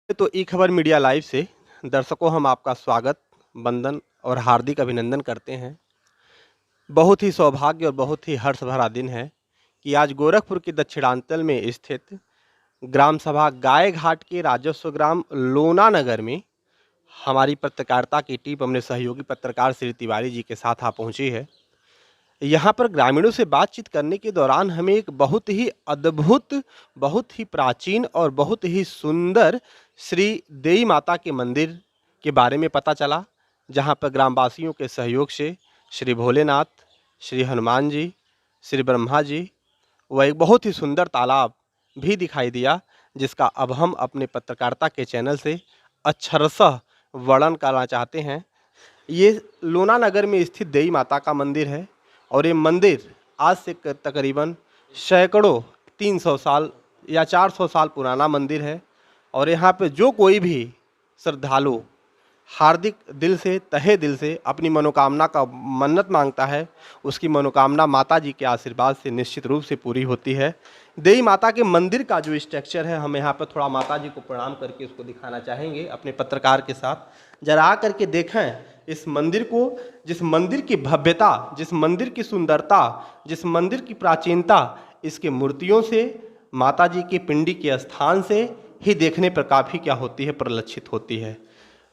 तो ई खबर media live से दर्शकों हम आपका स्वागत, वंदन और हार्दिक अभिनंदन करते हैं। बहुत ही सौभाग्य और बहुत ही हर्ष भरा दिन है कि आज गोरखपुर के दक्षिणांचल में स्थित ग्राम सभा गाय घाट के राजस्व ग्राम लोना नगर में हमारी पत्रकारिता की टीम अपने सहयोगी पत्रकार श्री तिवारी जी के साथ आ पहुंची है। यहाँ पर ग्रामीणों से बातचीत करने के दौरान हमें एक बहुत ही अद्भुत, बहुत ही प्राचीन और बहुत ही सुंदर श्री देई माता के मंदिर के बारे में पता चला, जहाँ पर ग्रामवासियों के सहयोग से श्री भोलेनाथ, श्री हनुमान जी, श्री ब्रह्मा जी व एक बहुत ही सुंदर तालाब भी दिखाई दिया, जिसका अब हम अपने पत्रकारिता के चैनल से अक्षरशः वर्णन करना चाहते हैं। ये लोना नगर में स्थित देई माता का मंदिर है और ये मंदिर आज से तकरीबन सैकड़ों 300 साल या 400 साल पुराना मंदिर है और यहाँ पे जो कोई भी श्रद्धालु हार्दिक दिल से, तहे दिल से अपनी मनोकामना का मन्नत मांगता है, उसकी मनोकामना माता जी के आशीर्वाद से निश्चित रूप से पूरी होती है। देई माता के मंदिर का जो स्ट्रक्चर है, हम यहाँ पर थोड़ा माता जी को प्रणाम करके उसको दिखाना चाहेंगे अपने पत्रकार के साथ। जरा आ करके देखें इस मंदिर को, जिस मंदिर की भव्यता, जिस मंदिर की सुंदरता, जिस मंदिर की प्राचीनता इसके मूर्तियों से, माता जी की पिंडी के स्थान से ही देखने पर काफ़ी क्या होती है, प्रलक्षित होती है।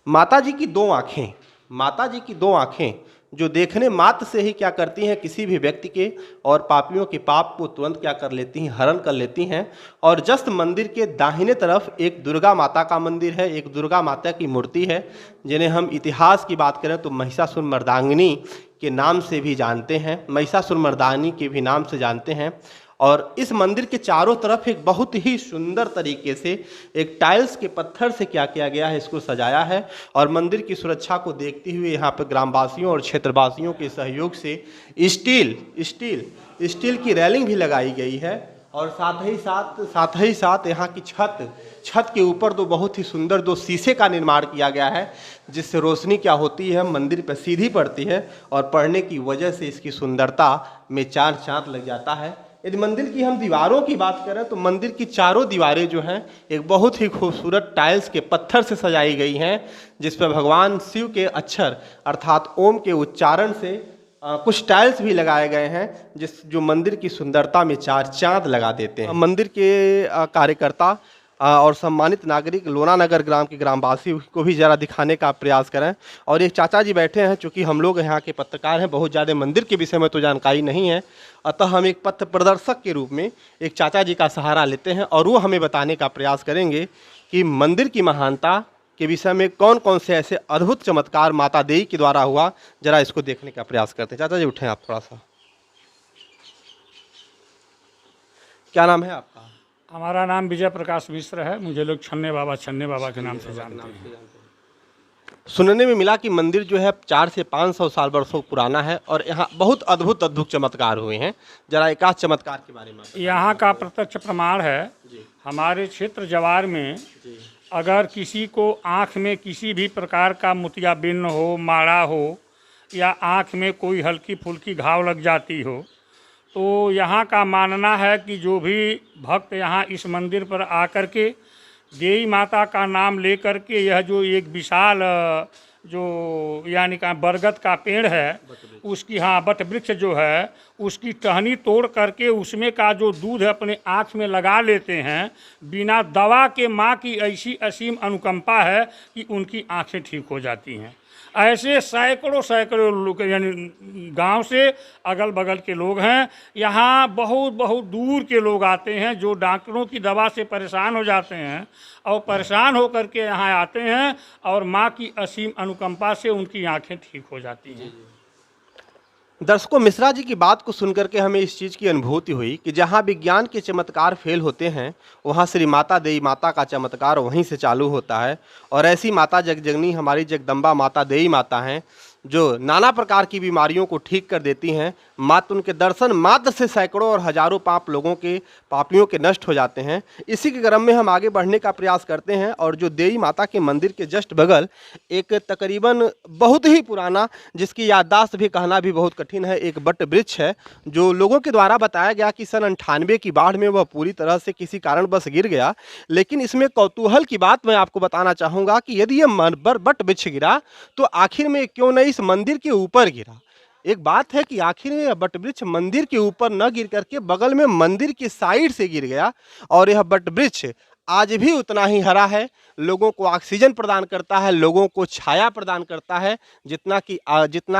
माता जी की दो आँखें, माता जी की दो आँखें जो देखने मात्र से ही क्या करती हैं, किसी भी व्यक्ति के और पापियों के पाप को तुरंत क्या कर लेती हैं, हरण कर लेती हैं। और जस्ट मंदिर के दाहिने तरफ एक दुर्गा माता का मंदिर है, एक दुर्गा माता की मूर्ति है, जिन्हें हम इतिहास की बात करें तो महिषासुर मर्दांगिनी के नाम से भी जानते हैं, महिषासुर मर्दानी के भी नाम से जानते हैं। और इस मंदिर के चारों तरफ एक बहुत ही सुंदर तरीके से एक टाइल्स के पत्थर से क्या किया गया है, इसको सजाया है। और मंदिर की सुरक्षा को देखते हुए यहाँ पर ग्रामवासियों और क्षेत्रवासियों के सहयोग से स्टील की रेलिंग भी लगाई गई है। और साथ ही साथ यहाँ की छत के ऊपर तो बहुत ही सुंदर दो शीशे का निर्माण किया गया है, जिससे रोशनी क्या होती है, मंदिर पर सीधी पड़ती है और पड़ने की वजह से इसकी सुंदरता में चार चांद लग जाता है। यदि मंदिर की हम दीवारों की बात करें तो मंदिर की चारों दीवारें जो हैं एक बहुत ही खूबसूरत टाइल्स के पत्थर से सजाई गई हैं, जिस पर भगवान शिव के अक्षर अर्थात ओम के उच्चारण से कुछ टाइल्स भी लगाए गए हैं, जो मंदिर की सुंदरता में चार चांद लगा देते हैं। मंदिर के कार्यकर्ता और सम्मानित नागरिक लोना नगर ग्राम के ग्रामवासी को भी ज़रा दिखाने का प्रयास करें। और एक चाचा जी बैठे हैं, चूँकि हम लोग यहाँ के पत्रकार हैं, बहुत ज़्यादा मंदिर के विषय में तो जानकारी नहीं है, अतः हम एक पथ प्रदर्शक के रूप में एक चाचा जी का सहारा लेते हैं और वो हमें बताने का प्रयास करेंगे कि मंदिर की महानता के विषय में कौन कौन से ऐसे अद्भुत चमत्कार माता देई के द्वारा हुआ। जरा इसको देखने का प्रयास करते हैं। चाचा जी उठें आप थोड़ा सा। क्या नाम है आपका? हमारा नाम विजय प्रकाश मिश्र है। मुझे लोग छन्ने बाबा के नाम से जानते हैं। सुनने में मिला कि मंदिर जो है 400 से 500 साल वर्षों पुराना है और यहाँ बहुत अद्भुत चमत्कार हुए हैं। जरा एक आध चमत्कार के बारे में। यहाँ का प्रत्यक्ष प्रमाण है, हमारे क्षेत्र जवार में अगर किसी को आँख में किसी भी प्रकार का मोतियाबिंद हो, माड़ा हो या आँख में कोई हल्की फुल्की घाव लग जाती हो, तो यहाँ का मानना है कि जो भी भक्त यहाँ इस मंदिर पर आकर के देई माता का नाम ले कर के, यह जो एक विशाल जो यानी का बरगद का पेड़ है, उसकी बट वृक्ष जो है उसकी टहनी तोड़ करके उसमें का जो दूध अपने आँख में लगा लेते हैं, बिना दवा के माँ की ऐसी असीम अनुकंपा है कि उनकी आँखें ठीक हो जाती हैं। ऐसे सैकड़ों लोग यानी गांव से अगल बगल के लोग हैं। यहाँ बहुत दूर के लोग आते हैं जो डॉक्टरों की दवा से परेशान हो जाते हैं और परेशान होकर के यहाँ आते हैं और माँ की असीम अनुकंपा से उनकी आंखें ठीक हो जाती हैं। दर्शकों, मिश्रा जी की बात को सुनकर के हमें इस चीज़ की अनुभूति हुई कि जहाँ विज्ञान के चमत्कार फेल होते हैं, वहाँ श्री माता देई माता का चमत्कार वहीं से चालू होता है। और ऐसी माता जगजननी हमारी जगदम्बा माता देई माता हैं, जो नाना प्रकार की बीमारियों को ठीक कर देती हैं। मात्र उनके दर्शन मात्र से सैकड़ों और हजारों पापियों के नष्ट हो जाते हैं। इसी के क्रम में हम आगे बढ़ने का प्रयास करते हैं और जो देवी माता के मंदिर के जस्ट बगल एक तकरीबन बहुत ही पुराना, जिसकी याददाश्त भी कहना भी बहुत कठिन है, एक बट वृक्ष है जो लोगों के द्वारा बताया गया कि सन 98 की बाढ़ में वह पूरी तरह से किसी कारणवश गिर गया। लेकिन इसमें कौतूहल की बात मैं आपको बताना चाहूँगा कि यदि यह बट वृक्ष गिरा तो आखिर में क्यों नहीं इस मंदिर के ऊपर गिरा। एक बात है कि आखिर में यह बट वृक्ष मंदिर के ऊपर न गिर करके बगल में मंदिर की साइड से गिर गया और यह बट वृक्ष आज भी उतना ही हरा है, लोगों को ऑक्सीजन प्रदान करता है, लोगों को छाया प्रदान करता है जितना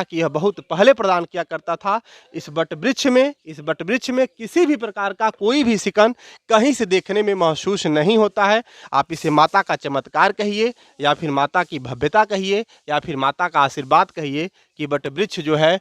कि यह बहुत पहले प्रदान किया करता था। इस बट वृक्ष में किसी भी प्रकार का कोई भी सिकन कहीं से देखने में महसूस नहीं होता है। आप इसे माता का चमत्कार कहिए या फिर माता की भव्यता कहिए या फिर माता का आशीर्वाद कहिए कि बट वृक्ष जो है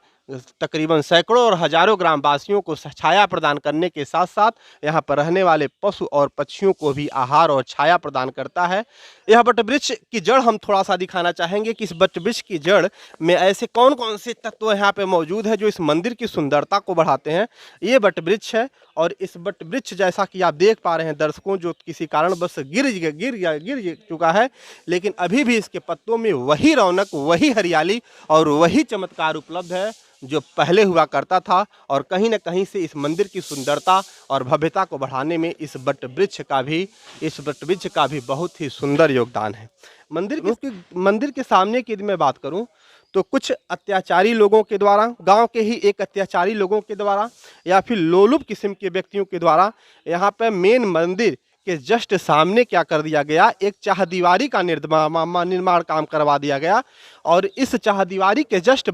तकरीबन सैकड़ों और हजारों ग्रामवासियों को छाया प्रदान करने के साथ साथ यहाँ पर रहने वाले पशु और पक्षियों को भी आहार और छाया प्रदान करता है। यह बट वृक्ष की जड़ हम थोड़ा सा दिखाना चाहेंगे कि इस बट वृक्ष की जड़ में ऐसे कौन कौन से तत्व यहाँ पे मौजूद है जो इस मंदिर की सुंदरता को बढ़ाते हैं। ये बट वृक्ष है और इस बट वृक्ष जैसा कि आप देख पा रहे हैं दर्शकों, जो किसी कारणवश गिर चुका है, लेकिन अभी भी इसके पत्तों में वही रौनक, वही हरियाली और वही चमत्कार उपलब्ध है जो पहले हुआ करता था। और कहीं न कहीं से इस मंदिर की सुंदरता और भव्यता को बढ़ाने में इस बट वृक्ष का भी बहुत ही सुंदर योगदान है। मंदिर के सामने की यदि मैं बात करूं तो कुछ अत्याचारी लोगों के द्वारा, गांव के ही एक अत्याचारी लोगों के द्वारा या फिर लोलुप किस्म के व्यक्तियों के द्वारा यहाँ पर मेन मंदिर के जस्ट सामने क्या कर दिया गया, एक चाहदीवारी का निर्माण काम करवा दिया गया। और इस चाहदीवारी के जस्ट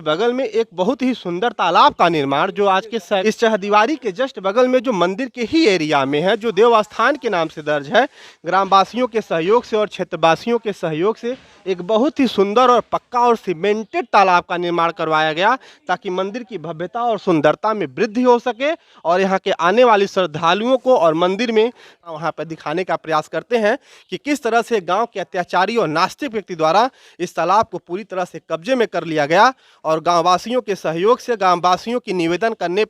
बगल में एक बहुत ही सुंदर तालाब का निर्माण, जो आज के इस चाहदीवारी के जस्ट बगल में जो मंदिर के ही एरिया में है, जो देवस्थान के नाम से दर्ज है, ग्रामवासियों के सहयोग से और क्षेत्रवासियों के सहयोग से एक बहुत ही सुंदर और पक्का और सीमेंटेड तालाब का निर्माण करवाया गया ताकि मंदिर की भव्यता और सुंदरता में वृद्धि हो सके। और यहाँ के आने वाले श्रद्धालुओं को और मंदिर में वहाँ पर दिखाने का प्रयास करते हैं कि किस तरह से गांव के अत्याचारी और नास्तिक व्यक्ति द्वारा इस तालाब को पूरी तरह से कब्जे में कर लिया गया। और गांववासियों के सहयोग से, ग्रामवासियों की निवेदन करने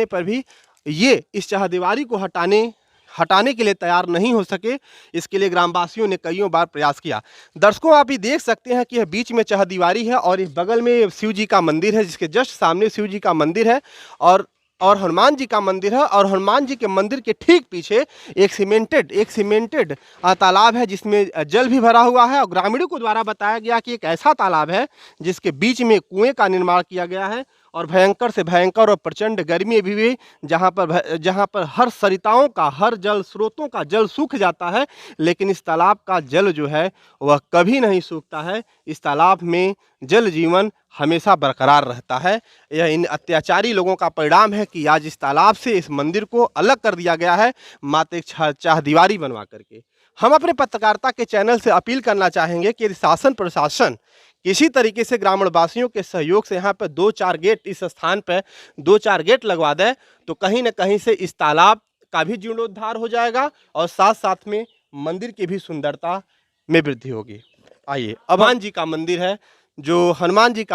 पर भी ये इस चाहदीवारी को हटाने के लिए तैयार नहीं हो सके। इसके लिए ग्रामवासियों ने कईयों बार प्रयास किया। दर्शकों, आप ये देख सकते हैं कि यह बीच में चाहदीवारी है और इस बगल में शिव जी का मंदिर है, जिसके जस्ट सामने शिव जी का मंदिर है और हनुमान जी का मंदिर है। और हनुमान जी के मंदिर के ठीक पीछे एक सीमेंटेड तालाब है जिसमें जल भी भरा हुआ है। और ग्रामीणों को द्वारा बताया गया कि एक ऐसा तालाब है जिसके बीच में कुएं का निर्माण किया गया है और भयंकर से भयंकर और प्रचंड गर्मी भी जहाँ पर हर सरिताओं का, हर जल स्रोतों का जल सूख जाता है, लेकिन इस तालाब का जल जो है वह कभी नहीं सूखता है। इस तालाब में जल जीवन हमेशा बरकरार रहता है। यह इन अत्याचारी लोगों का परिणाम है कि आज इस तालाब से इस मंदिर को अलग कर दिया गया है, मात्र एक चाहदीवारी बनवा करके। हम अपने पत्रकारिता के चैनल से अपील करना चाहेंगे कि यदि शासन प्रशासन किसी तरीके से ग्रामीणवासियों के सहयोग से यहाँ पर 2-4 गेट, इस स्थान पर 2-4 गेट लगवा दे तो कहीं न कहीं से इस तालाब का भी जीर्णोद्धार हो जाएगा और साथ साथ में मंदिर की भी सुंदरता में वृद्धि होगी। आइए, अब हनुमान जी का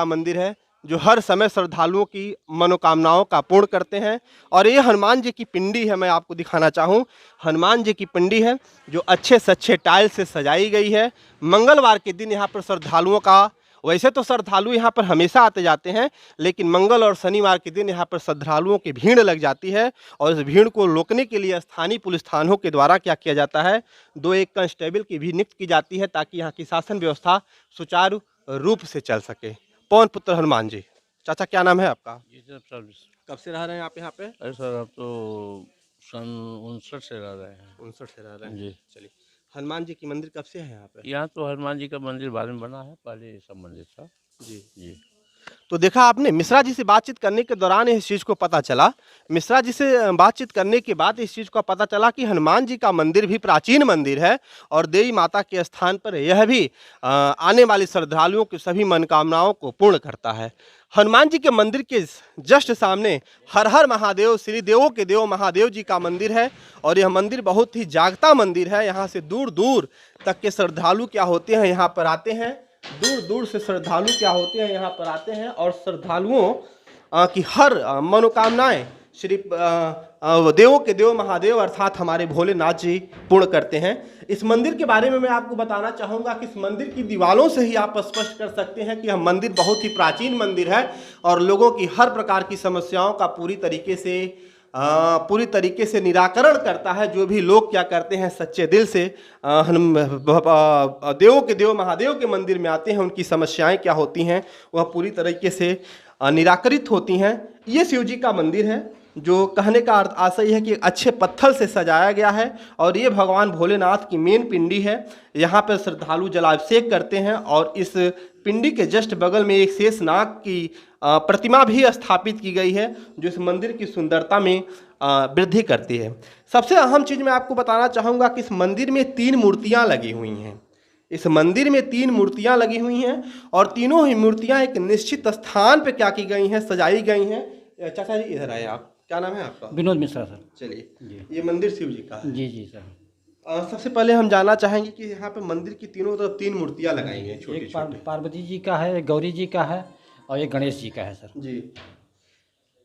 मंदिर है जो हर समय श्रद्धालुओं की मनोकामनाओं का पूर्ण करते हैं। और ये हनुमान जी की पिंडी है, मैं आपको दिखाना चाहूँ। हनुमान जी की पिंडी है जो अच्छे से अच्छे टाइल से सजाई गई है। मंगलवार के दिन यहाँ पर श्रद्धालुओं का, वैसे तो श्रद्धालु यहाँ पर हमेशा आते जाते हैं, लेकिन मंगल और शनिवार के दिन यहाँ पर श्रद्धालुओं की भीड़ लग जाती है। और इस भीड़ को रोकने के लिए स्थानीय पुलिस थानों के द्वारा क्या किया जाता है, 2-1 कांस्टेबल की भी नियुक्त की जाती है ताकि यहाँ की शासन व्यवस्था सुचारू रूप से चल सके। पवन पुत्र हनुमान जी। चाचा, क्या नाम है आपका? जी सर, सर्विस। कब से रह रहे हैं आप यहाँ पे? अरे सर, अब तो सन 59 से रह रहे हैं। 59 से रह रहे हैं जी। चलिए, हनुमान जी की मंदिर कब से है यहाँ पे? यहाँ तो हनुमान जी का मंदिर बाद में बना है, पहले ये सब मंदिर था। जी जी। तो देखा आपने, मिश्रा जी से बातचीत करने के दौरान इस चीज़ को पता चला, मिश्रा जी से बातचीत करने के बाद इस चीज़ को पता चला कि हनुमान जी का मंदिर भी प्राचीन मंदिर है और देवी माता के स्थान पर यह भी आने वाले श्रद्धालुओं की सभी मनोकामनाओं को पूर्ण करता है। हनुमान जी के मंदिर के जस्ट सामने हर हर महादेव श्री देवों के देव महादेव जी का मंदिर है और यह मंदिर बहुत ही जागता मंदिर है। यहाँ से दूर दूर तक के श्रद्धालु क्या होते हैं यहाँ पर आते हैं, दूर दूर से श्रद्धालु क्या होते हैं यहाँ पर आते हैं और श्रद्धालुओं की हर मनोकामनाएं श्री देवों के देव महादेव अर्थात हमारे भोलेनाथ जी पूर्ण करते हैं। इस मंदिर के बारे में मैं आपको बताना चाहूँगा कि इस मंदिर की दीवारों से ही आप स्पष्ट कर सकते हैं कि यह मंदिर बहुत ही प्राचीन मंदिर है और लोगों की हर प्रकार की समस्याओं का पूरी तरीके से निराकरण करता है। जो भी लोग क्या करते हैं सच्चे दिल से देवों के देव महादेव के मंदिर में आते हैं, उनकी समस्याएं क्या होती हैं वह पूरी तरीके से निराकरित होती हैं। ये शिव जी का मंदिर है जो कहने का अर्थ आशय है कि अच्छे पत्थर से सजाया गया है और ये भगवान भोलेनाथ की मेन पिंडी है। यहाँ पर श्रद्धालु जलाभिषेक करते हैं और इस पिंडी के जस्ट बगल में एक शेषनाग की प्रतिमा भी स्थापित की गई है जो इस मंदिर की सुंदरता में वृद्धि करती है। सबसे अहम चीज़ मैं आपको बताना चाहूँगा कि इस मंदिर में 3 मूर्तियाँ लगी हुई हैं। इस मंदिर में 3 मूर्तियाँ लगी हुई हैं और तीनों ही मूर्तियाँ एक निश्चित स्थान पे क्या की गई हैं, सजाई गई हैं। चाचा जी इधर आए आप, क्या नाम है आपका? विनोद मिश्रा सर। चलिए, ये मंदिर शिव जी का है। जी जी सर। सबसे पहले हम जानना चाहेंगे कि यहाँ पे मंदिर की तीनों तरफ 3 मूर्तियाँ लगाई हैं छोटी एक छोटी। पार्वती जी का है, एक गौरी जी का है और एक गणेश जी का है सर। जी,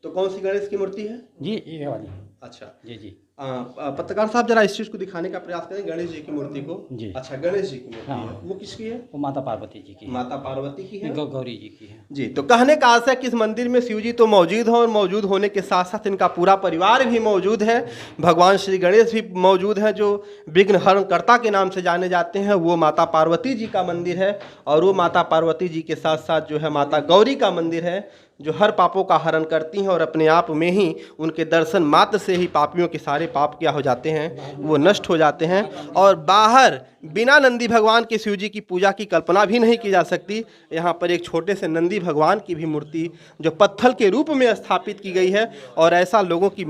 तो कौन सी गणेश की मूर्ति है? जी ये वाली। अच्छा जी जी। पत्रकार साहब जरा इस चीज को दिखाने का प्रयास करें, गणेश जी की मूर्ति को। जी। अच्छा, गणेश जी की मूर्ति हाँ। है, वो किसकी है? वो माता पार्वती जी की है। माता पार्वती की है। गौरी जी की है। जी, तो कहने का आशा है कि इस मंदिर में शिव जी तो मौजूद हैं और मौजूद होने के साथ साथ इनका पूरा परिवार भी मौजूद है। भगवान श्री गणेश भी मौजूद हैं जो विघ्न हरणकर्ता के नाम से जाने जाते हैं। वो माता पार्वती जी का मंदिर है और वो माता पार्वती जी के साथ साथ जो है माता गौरी का मंदिर है जो हर पापों का हरण करती हैं और अपने आप में ही उनके दर्शन मात्र से ही पापियों के सारे पाप क्या हो जाते हैं, वो नष्ट हो जाते हैं। और बाहर बिना नंदी भगवान के शिव जी की पूजा की कल्पना भी नहीं की जा सकती। यहाँ पर एक छोटे से नंदी भगवान की भी मूर्ति जो पत्थर के रूप में स्थापित की गई है और ऐसा लोगों की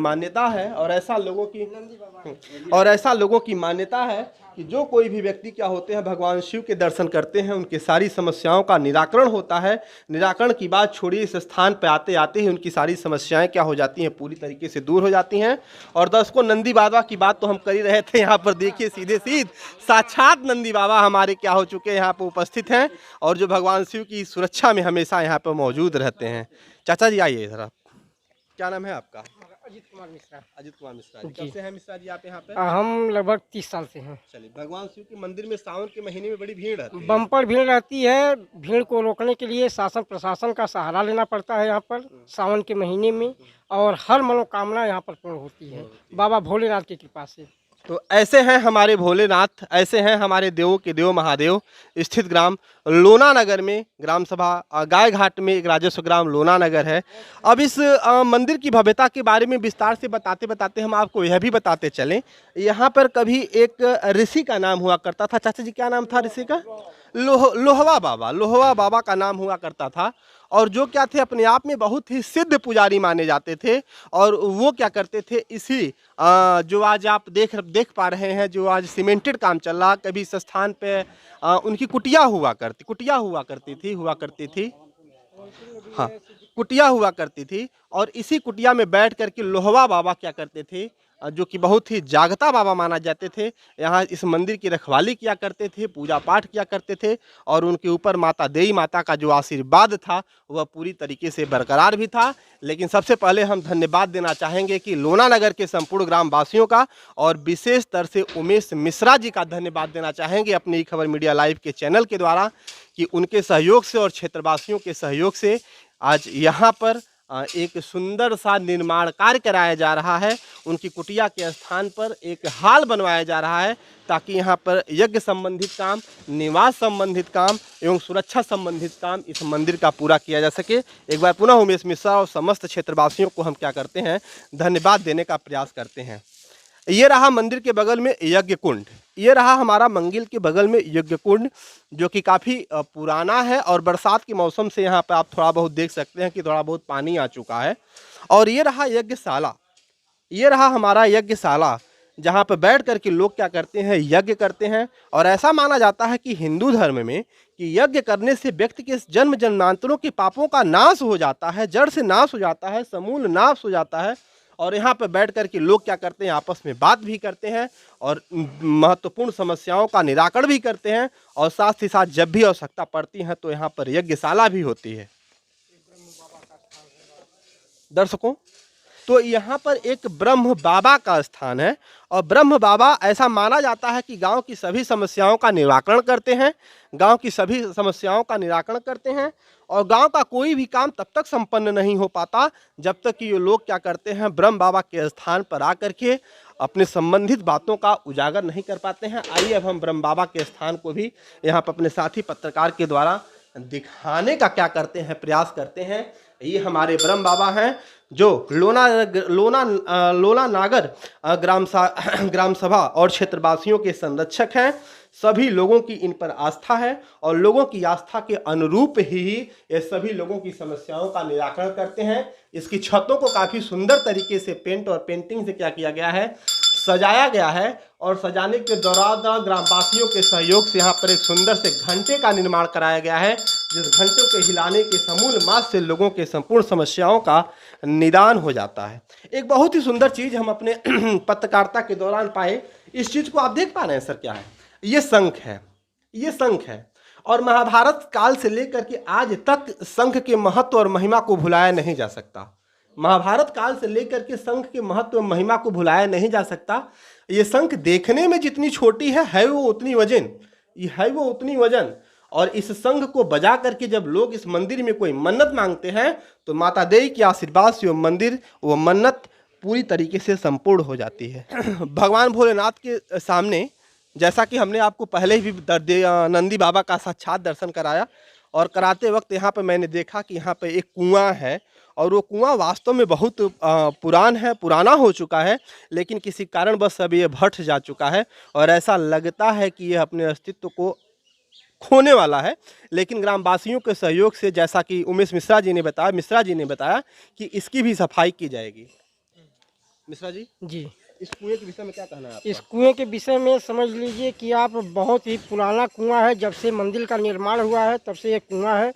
मान्यता है कि जो कोई भी व्यक्ति क्या होते हैं भगवान शिव के दर्शन करते हैं उनकी सारी समस्याओं का निराकरण होता है। निराकरण की बात छोड़िए, इस स्थान पर आते आते ही उनकी सारी समस्याएं क्या हो जाती हैं, पूरी तरीके से दूर हो जाती हैं। और दर्शकों, नंदी बाबा की बात तो हम कर ही रहे थे, यहाँ पर देखिए सीधे साक्षात नंदी बाबा हमारे क्या हो चुके हैं, यहाँ पर उपस्थित हैं और जो भगवान शिव की सुरक्षा में हमेशा यहाँ पर मौजूद रहते हैं। चाचा जी आइए जरा, क्या नाम है आपका? अजीत कुमार मिश्रा। अजीत कुमार मिश्रा जी, कब से हैं मिश्रा जी आप यहाँ पे? हम लगभग 30 साल से हैं। चलिए, भगवान शिव के मंदिर में सावन के महीने में बड़ी भीड़ रहती है। बम्पर भीड़ रहती है। भीड़ को रोकने के लिए शासन प्रशासन का सहारा लेना पड़ता है यहाँ पर सावन के महीने में और हर मनोकामना यहाँ पर पूर्ण होती है बाबा भोलेनाथ की कृपा से। तो ऐसे हैं हमारे भोलेनाथ, ऐसे हैं हमारे देवों के देव महादेव स्थित ग्राम लोना नगर में ग्राम सभा गाय घाट में एक राजस्व ग्राम लोना नगर है। अब इस मंदिर की भव्यता के बारे में विस्तार से बताते बताते हम आपको यह भी बताते चलें, यहाँ पर कभी एक ऋषि का नाम हुआ करता था। चाचा जी क्या नाम था ऋषि का? लोहवा बाबा का नाम हुआ करता था और जो क्या थे अपने आप में बहुत ही सिद्ध पुजारी माने जाते थे। और वो क्या करते थे, इसी जो आज आप देख पा रहे हैं, जो आज सीमेंटेड काम चल रहा, कभी इस स्थान पे उनकी कुटिया हुआ करती थी। हाँ, कुटिया हुआ करती थी और इसी कुटिया में बैठ करके लोहवा बाबा क्या करते थे, जो कि बहुत ही जागता बाबा माना जाते थे, यहाँ इस मंदिर की रखवाली किया करते थे, पूजा पाठ किया करते थे और उनके ऊपर माता देवी माता का जो आशीर्वाद था वह पूरी तरीके से बरकरार भी था। लेकिन सबसे पहले हम धन्यवाद देना चाहेंगे कि लोना नगर के संपूर्ण ग्रामवासियों का और विशेष तर से उमेश मिश्रा जी का धन्यवाद देना चाहेंगे अपने ई खबर मीडिया लाइव के चैनल के द्वारा कि उनके सहयोग से और क्षेत्रवासियों के सहयोग से आज यहाँ पर एक सुंदर सा निर्माण कार्य कराया जा रहा है। उनकी कुटिया के स्थान पर एक हाल बनवाया जा रहा है ताकि यहाँ पर यज्ञ संबंधित काम, निवास संबंधित काम एवं सुरक्षा संबंधित काम इस मंदिर का पूरा किया जा सके। एक बार पुनः उमेश मिश्रा और समस्त क्षेत्रवासियों को हम क्या करते हैं, धन्यवाद देने का प्रयास करते हैं। ये रहा मंदिर के बगल में यज्ञ कुंड, ये रहा हमारा मंदिर के बगल में यज्ञ कुंड जो कि काफ़ी पुराना है और बरसात के मौसम से यहाँ पे आप थोड़ा बहुत देख सकते हैं कि थोड़ा बहुत पानी आ चुका है। और ये रहा यज्ञशाला, ये रहा हमारा यज्ञशाला जहाँ पर बैठ कर के लोग क्या करते हैं, यज्ञ करते हैं। और ऐसा माना जाता है कि हिंदू धर्म में कि यज्ञ करने से व्यक्ति के जन्म जन्मांतरों के पापों का नाश हो जाता है, जड़ से नाश हो जाता है, समूल नाश हो जाता है। और यहाँ पर बैठ कर के लोग क्या करते हैं, आपस में बात भी करते हैं और महत्वपूर्ण समस्याओं का निराकरण भी करते हैं। और साथ ही साथ जब भी आवश्यकता पड़ती है तो यहाँ पर यज्ञशाला भी होती है। दर्शकों, तो यहाँ पर एक ब्रह्म बाबा का स्थान है और ब्रह्म बाबा ऐसा माना जाता है कि गांव की सभी समस्याओं का निराकरण करते हैं, गांव की सभी समस्याओं का निराकरण करते हैं। और गांव का कोई भी काम तब तक संपन्न नहीं हो पाता जब तक कि ये लोग क्या करते हैं, ब्रह्म बाबा के स्थान पर आकर के अपने संबंधित बातों का उजागर नहीं कर पाते हैं। आइए अब हम ब्रह्म बाबा के स्थान को भी यहाँ पर अपने साथी पत्रकार के द्वारा दिखाने का क्या करते हैं, प्रयास करते हैं। ये हमारे ब्रह्म बाबा हैं जो लोना नागर ग्राम सभा और क्षेत्रवासियों के संरक्षक हैं। सभी लोगों की इन पर आस्था है और लोगों की आस्था के अनुरूप ही ये सभी लोगों की समस्याओं का निराकरण करते हैं। इसकी छतों को काफ़ी सुंदर तरीके से पेंट और पेंटिंग से क्या किया गया है, सजाया गया है। और सजाने के दौरान ग्रामवासियों के सहयोग से यहाँ पर एक सुंदर से घंटे का निर्माण कराया गया है, जिस घंटे के हिलाने के समूल मास से लोगों के संपूर्ण समस्याओं का निदान हो जाता है। एक बहुत ही सुंदर चीज़ हम अपने पत्रकारिता के दौरान पाए। इस चीज़ को आप देख पा रहे हैं सर, क्या है ये? शंख है, ये शंख है। और महाभारत काल से लेकर के आज तक शंख के महत्व और महिमा को भुलाया नहीं जा सकता। महाभारत काल से लेकर के शंख के महत्व और महिमा को भुलाया नहीं जा सकता। ये शंख देखने में जितनी छोटी है वो उतनी वजन, ये है वो उतनी वजन। और इस शंख को बजा करके जब लोग इस मंदिर में कोई मन्नत मांगते हैं तो माता देवी के आशीर्वाद से वो मंदिर, वो मन्नत पूरी तरीके से संपूर्ण हो जाती है। भगवान भोलेनाथ के सामने, जैसा कि हमने आपको पहले ही नंदी बाबा का साक्षात दर्शन कराया, और कराते वक्त यहाँ पर मैंने देखा कि यहाँ पर एक कुआं है और वो कुआं वास्तव में बहुत पुराना हो चुका है, लेकिन किसी कारणवश अब ये भट जा चुका है और ऐसा लगता है कि ये अपने अस्तित्व को खोने वाला है। लेकिन ग्रामवासियों के सहयोग से, जैसा कि उमेश मिश्रा जी ने बताया कि इसकी भी सफाई की जाएगी। मिश्रा जी, इस कुएं के विषय में क्या कहना है आपका? इस कुएं के विषय में समझ लीजिए कि आप बहुत ही पुराना कुआं है। जब से मंदिर का निर्माण हुआ है तब से ये कुआं है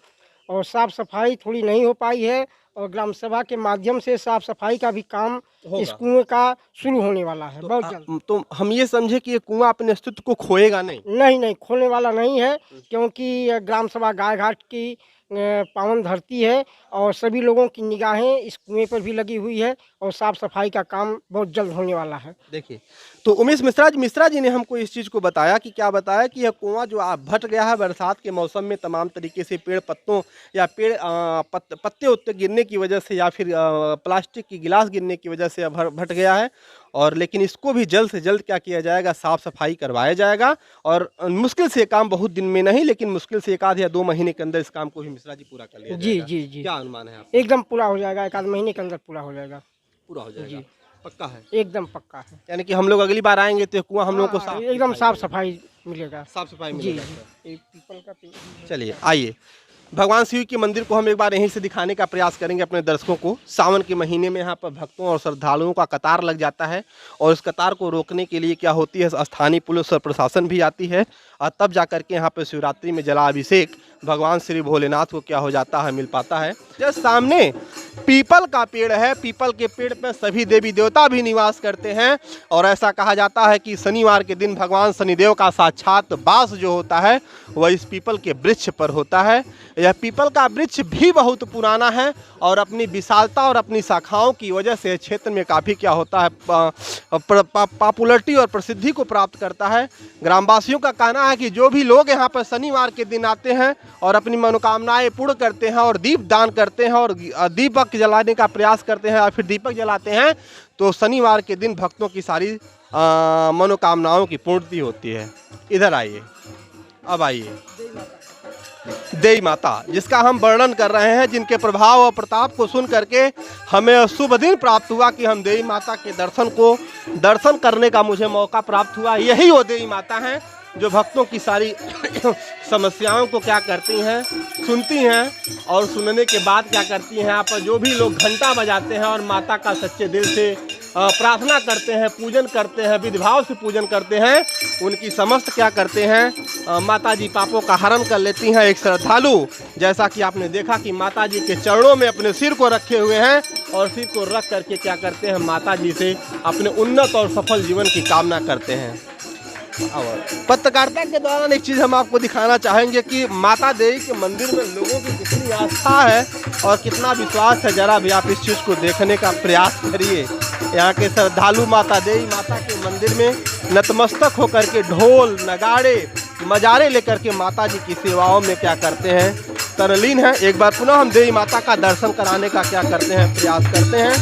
और साफ सफाई थोड़ी नहीं हो पाई है। और ग्राम सभा के माध्यम से साफ सफाई का भी काम इस कुएं का शुरू होने वाला है बहुत जल्द। तो हम ये समझे कि ये कुआं अपने अस्तित्व को खोएगा नहीं? नहीं, खोने वाला नहीं है, क्योंकि ग्राम सभा गाय घाट की पावन धरती है और सभी लोगों की निगाहें इस कुएं पर भी लगी हुई है और साफ सफाई का काम बहुत जल्द होने वाला है। देखिए, तो उमेश मिश्रा जी ने हमको इस चीज़ को बताया कि क्या बताया कि यह कुआं जो भट गया है, बरसात के मौसम में तमाम तरीके से पेड़ पत्तों या पत्ते उत्ते गिरने की वजह से या फिर प्लास्टिक की गिलास गिरने की वजह से भट गया है। और लेकिन इसको भी जल्द से जल्द क्या किया जाएगा, साफ सफाई करवाया जाएगा। और मुश्किल से काम, बहुत दिन में नहीं, लेकिन मुश्किल से 1 या 2 महीने के अंदर इस काम को भी मिश्रा जी पूरा कर लिया जाएगा। जी। क्या अनुमान है आपका? एकदम पूरा हो जाएगा, 1 आध महीने के अंदर पूरा हो जाएगा। पूरा हो जाएगा, पक्का है? एकदम पक्का है। यानी कि हम लोग अगली बार आएंगे तो कुआं हम लोग को एकदम साफ सफाई मिलेगा। साफ सफाई मिलेगा। पीपल का पेड़। चलिए, आइए भगवान शिव के मंदिर को हम एक बार यहीं से दिखाने का प्रयास करेंगे अपने दर्शकों को। सावन के महीने में यहाँ पर भक्तों और श्रद्धालुओं का कतार लग जाता है और इस कतार को रोकने के लिए क्या होती है, स्थानीय पुलिस और प्रशासन भी आती है और तब जाकर के यहाँ पर शिवरात्रि में जलाभिषेक भगवान श्री भोलेनाथ को क्या हो जाता है, मिल पाता है। जस्ट सामने पीपल का पेड़ है, पीपल के पेड़ पर सभी देवी देवता भी निवास करते हैं और ऐसा कहा जाता है कि शनिवार के दिन भगवान शनिदेव का साक्षात वास जो होता है वह इस पीपल के वृक्ष पर होता है। यह पीपल का वृक्ष भी बहुत पुराना है और अपनी विशालता और अपनी शाखाओं की वजह से क्षेत्र में काफ़ी क्या होता है, पॉपुलरिटी और प्रसिद्धि को प्राप्त करता है। ग्रामवासियों का कहना है कि जो भी लोग यहाँ पर शनिवार के दिन आते हैं और अपनी मनोकामनाएं पूर्ण करते हैं और दीप दान करते हैं और दीपक जलाने का प्रयास करते हैं या फिर दीपक जलाते हैं, तो शनिवार के दिन भक्तों की सारी मनोकामनाओं की पूर्ति होती है। इधर आइए, अब आइए देवी माता, जिसका हम वर्णन कर रहे हैं, जिनके प्रभाव और प्रताप को सुन करके हमें शुभ दिन प्राप्त हुआ कि हम देवी माता के दर्शन करने का मुझे मौका प्राप्त हुआ। यही वो देवी माता हैं जो भक्तों की सारी समस्याओं को क्या करती हैं, सुनती हैं और सुनने के बाद क्या करती हैं, यहाँ पर जो भी लोग घंटा बजाते हैं और माता का सच्चे दिल से प्रार्थना करते हैं, पूजन करते हैं, विधिभाव से पूजन करते हैं, उनकी समस्त क्या करते हैं, माता जी पापों का हरण कर लेती हैं। एक श्रद्धालु जैसा कि आपने देखा कि माता जी के चरणों में अपने सिर को रखे हुए हैं और सिर को रख करके क्या करते हैं, माता जी से अपने उन्नत और सफल जीवन की कामना करते हैं। और पत्रकारिता के दौरान एक चीज़ हम आपको दिखाना चाहेंगे कि माता देवी के मंदिर में लोगों की कितनी आस्था है और कितना विश्वास है। जरा भी आप इस चीज़ को देखने का प्रयास करिए। यहाँ के श्रद्धालु माता देवी माता के मंदिर में नतमस्तक होकर के ढोल नगाड़े मजारे लेकर के माता जी की सेवाओं में क्या करते हैं, तल्लीन हैं। एक बार पुनः हम देवी माता का दर्शन कराने का क्या करते हैं, प्रयास करते हैं।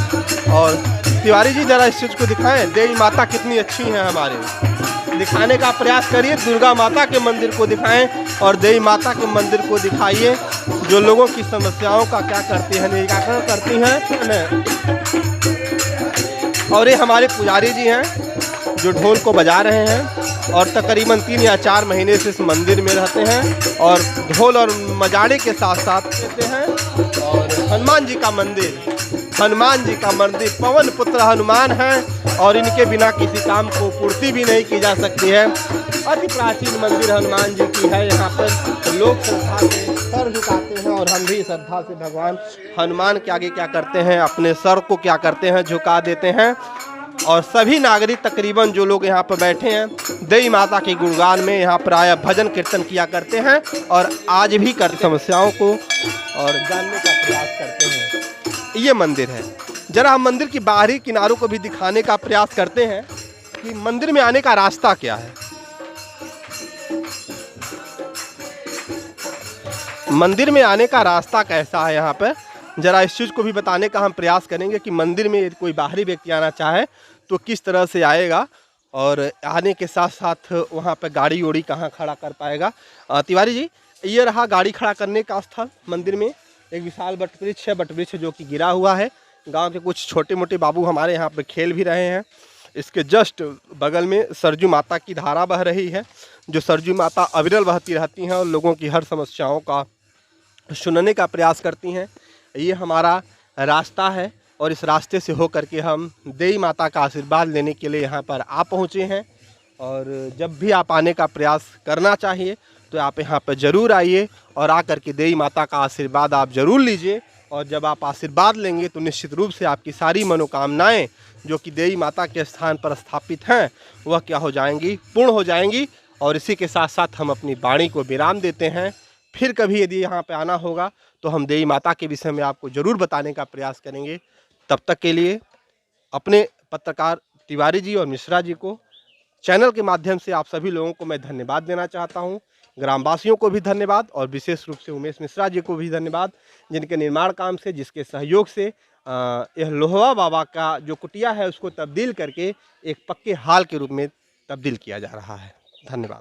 और तिवारी जी जरा इस चीज़ को दिखाएं, देवी माता कितनी अच्छी हैं हमारे, दिखाने का प्रयास करिए। दुर्गा माता के मंदिर को दिखाएं और देवी माता के मंदिर को दिखाइए, जो लोगों की समस्याओं का क्या करती है, निराकरण करती हैं। और ये हमारे पुजारी जी हैं जो ढोल को बजा रहे हैं और तकरीबन 3 या 4 महीने से इस मंदिर में रहते हैं और ढोल और मजाड़े के साथ साथ रहते हैं। और हनुमान जी का मंदिर पवन पुत्र हनुमान हैं और इनके बिना किसी काम को पूर्ति भी नहीं की जा सकती है। अति प्राचीन मंदिर हनुमान जी की है। यहाँ पर लोग श्रद्धा से सर झुकाते हैं और हम भी श्रद्धा से भगवान हनुमान के आगे क्या करते हैं, अपने सर को क्या करते हैं, झुका देते हैं। और सभी नागरिक तकरीबन जो लोग यहाँ पर बैठे हैं देवी माता के गुणगान में यहाँ पर आया भजन कीर्तन किया करते हैं और आज भी करते समस्याओं को और जानने का प्रयास करते हैं। ये मंदिर है। जरा हम मंदिर की बाहरी किनारों को भी दिखाने का प्रयास करते हैं कि मंदिर में आने का रास्ता क्या है। मंदिर में आने का रास्ता कैसा है यहाँ पर, जरा इस चीज़ को भी बताने का हम प्रयास करेंगे कि मंदिर में कोई बाहरी व्यक्ति आना चाहे तो किस तरह से आएगा और आने के साथ साथ वहाँ पर गाड़ी ओड़ी कहाँ खड़ा कर पाएगा। तिवारी जी, ये रहा गाड़ी खड़ा करने का स्थल। मंदिर में एक विशाल वटवृक्ष है, वटवृक्ष जो कि गिरा हुआ है। गांव के कुछ छोटे मोटे बाबू हमारे यहाँ पर खेल भी रहे हैं। इसके जस्ट बगल में सरजू माता की धारा बह रही है, जो सरजू माता अविरल बहती रहती हैं और लोगों की हर समस्याओं का सुनने का प्रयास करती हैं। ये हमारा रास्ता है और इस रास्ते से होकर के हम देवी माता का आशीर्वाद लेने के लिए यहाँ पर आ पहुँचे हैं। और जब भी आप आने का प्रयास करना चाहिए तो आप यहाँ पर ज़रूर आइए और आकर के देवी माता का आशीर्वाद आप ज़रूर लीजिए। और जब आप आशीर्वाद लेंगे तो निश्चित रूप से आपकी सारी मनोकामनाएं जो कि देवी माता के स्थान पर स्थापित हैं वह क्या हो जाएंगी, पूर्ण हो जाएंगी। और इसी के साथ साथ हम अपनी वाणी को विराम देते हैं। फिर कभी यदि यहाँ पे आना होगा तो हम देवी माता के विषय में आपको ज़रूर बताने का प्रयास करेंगे। तब तक के लिए अपने पत्रकार तिवारी जी और मिश्रा जी को चैनल के माध्यम से आप सभी लोगों को मैं धन्यवाद देना चाहता हूँ। ग्रामवासियों को भी धन्यवाद और विशेष रूप से उमेश मिश्रा जी को भी धन्यवाद, जिनके निर्माण काम से, जिसके सहयोग से यह लोहवा बाबा का जो कुटिया है उसको तब्दील करके एक पक्के हाल के रूप में तब्दील किया जा रहा है। धन्यवाद।